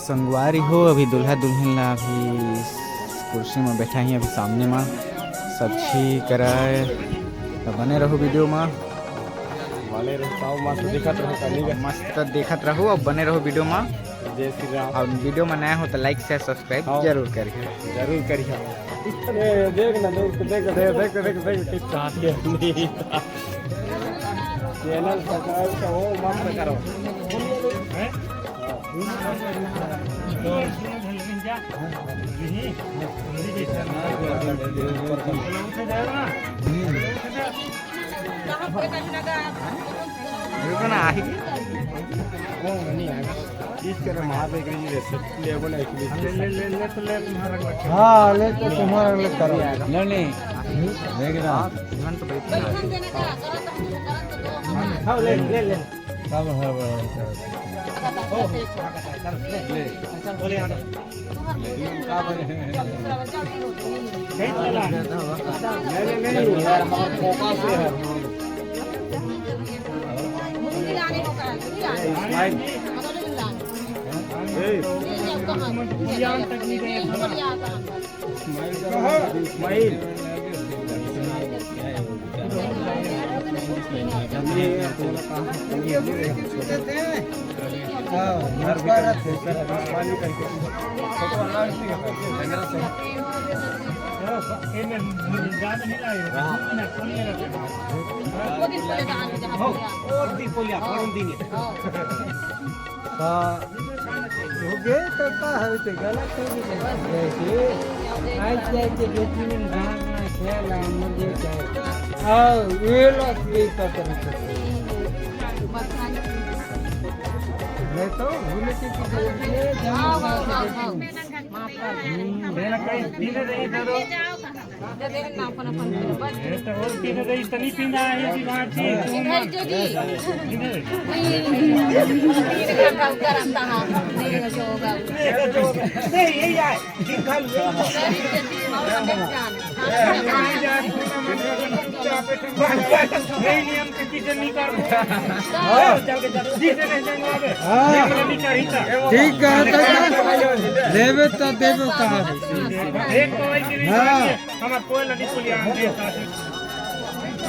संगवारी हो अभी दुल्हा दुल्हन ला अभी कुर्सी में बैठा ही अभी सामने में सब ठीक कराए तो बने रहो वीडियो में वाले रहता मस्त दिखत रहो कनी मस्त देखत रहो और बने रहो वीडियो में। जय श्री राम। और वीडियो में नया हो तो लाइक शेयर सब्सक्राइब जरूर करिए। जरूर करिए। अरे देख ना देख देख देख देख देख देख किस चाहती है चैनल सब्सक्राइब करो मस्त करो हैं हाँ ले तो तुम्हारा ले करो नहीं देखना हाँ ले ले ले सब ठीक है देवे तो देवे कहाँ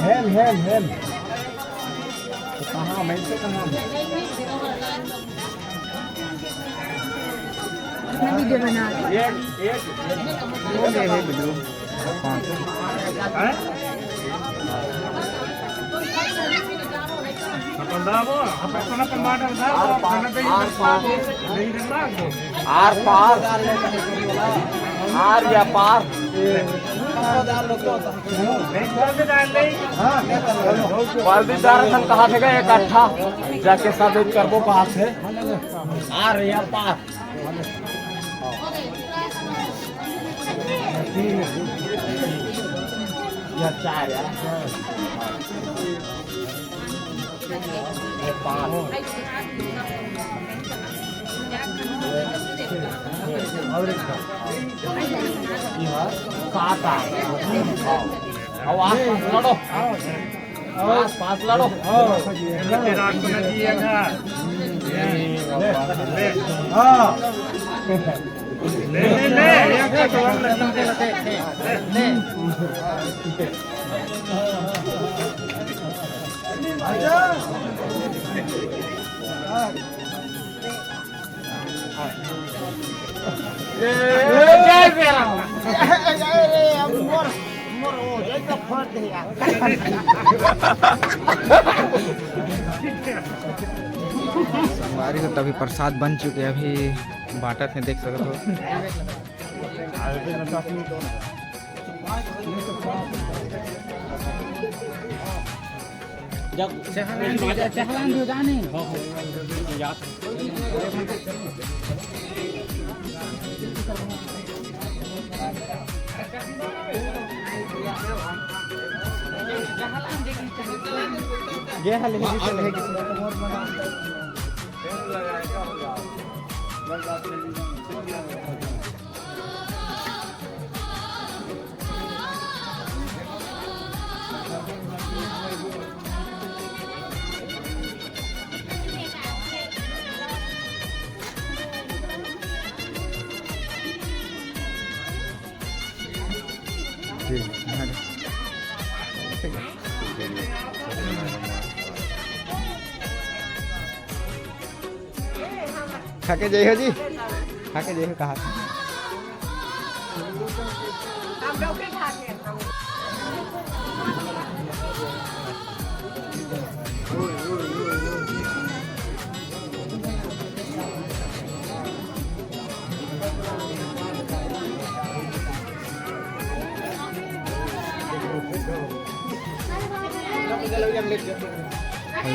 हेल हेल हेल कहाँ मैं से कहाँ वीडियो बना आर पार आर या पार बल्दीदार कहा थे गए इकट्ठा जाके सब करबो कहा थे आर या पार या चार यार पार और सात आवाज लड़ो पास लड़ो संगवारी हो तभी प्रसाद बन चुके अभी बांटत है देख सकते हो। ये हाल है जी खा के जइहो जी, खा के जइहो कहा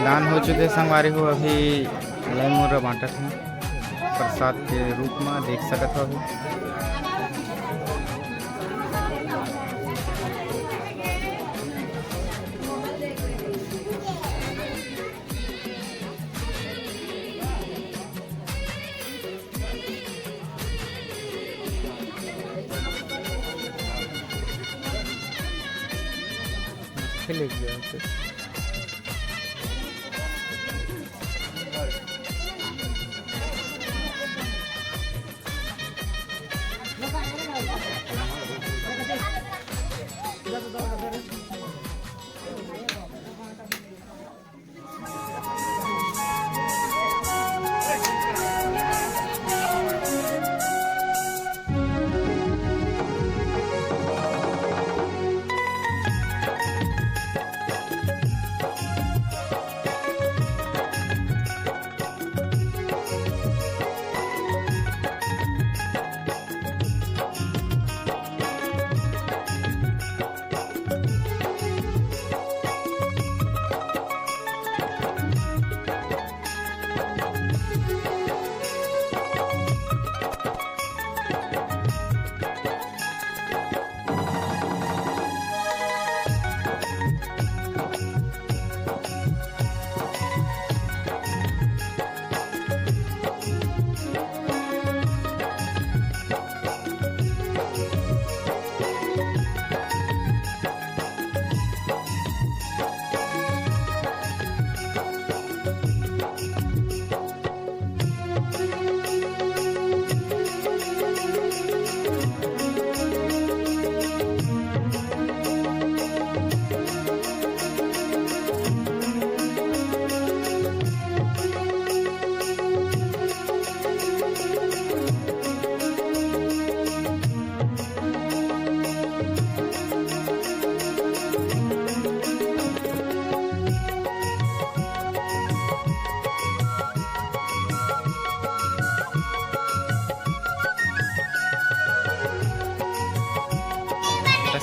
दान हो चुके संगवारी हो। अभी लय मोर बांटत हैं प्रसाद के रूप में, देख सकत हो अभी। खेले गया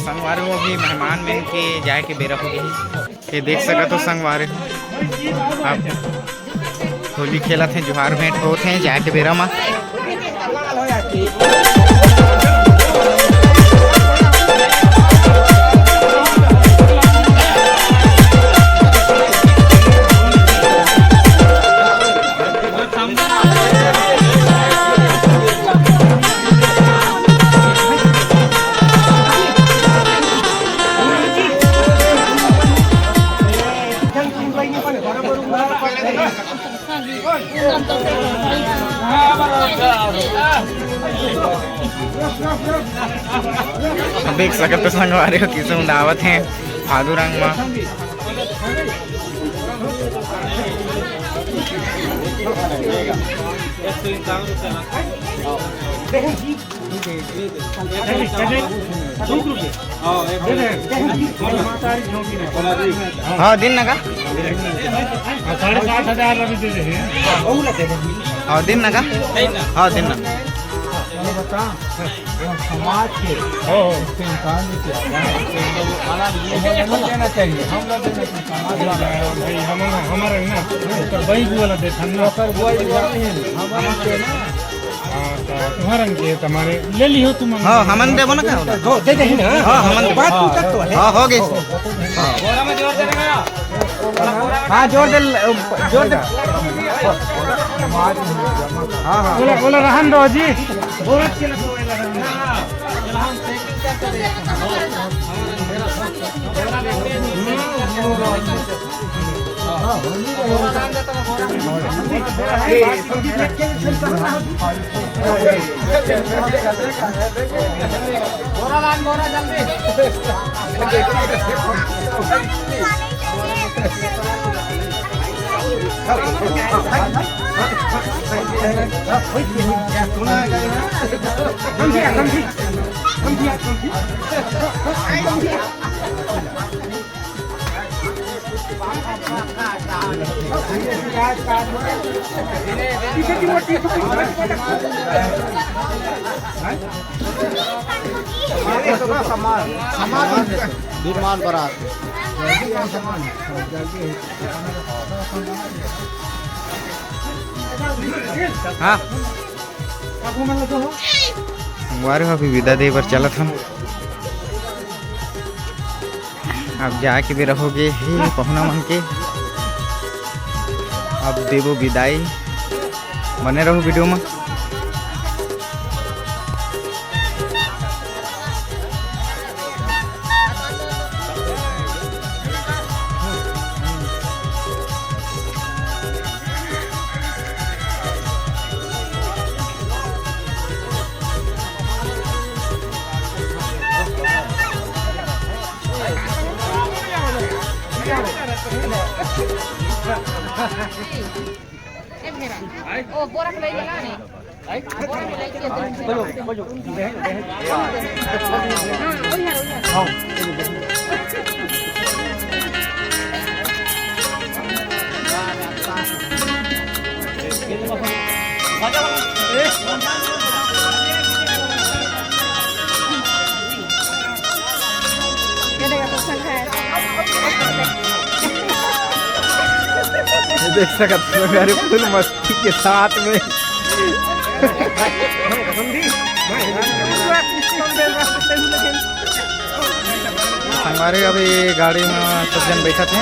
संगवारी हो। अभी मेहमान में के जाए के बेरा हो गई। ये देख सकत हो संगवारी हो, आप होली खेलत हैं, जुहार भेंट होत हैं जाए के बेरा में। देख सकते संगवारी हो किसे उड़ावत हैं फादू रंग में। हाँ दिन नगा 7,500 हाँ दिन नगा हाँ दिन ना समाज के इंसान देना चाहिए। हम लोग भाई हमारा ना बैंक वाला देखा ना तुम्हारा तुम्हारे ले ली हो तुम। हाँ हमन देबो ना का दे दे ना। हाँ हमन बात तू तक तो है। हाँ हो गई। हाँ जोर दे जोर दे। हाँ हाँ बोला बोला रहन दो जी बहुत के विमान बारात हाँ संगवारी अभी विदा दे बर चलत हम। अब जाके भी रहोगे हे पहुना मन के। अब देवो विदाई, बने रहो वीडियो में। Oh, borak lagi lah ni. Borak lagi देख सकते हो मेरे फुल मस्ती के साथ में। हमारे अभी गाड़ी में सब जन बैठा थे।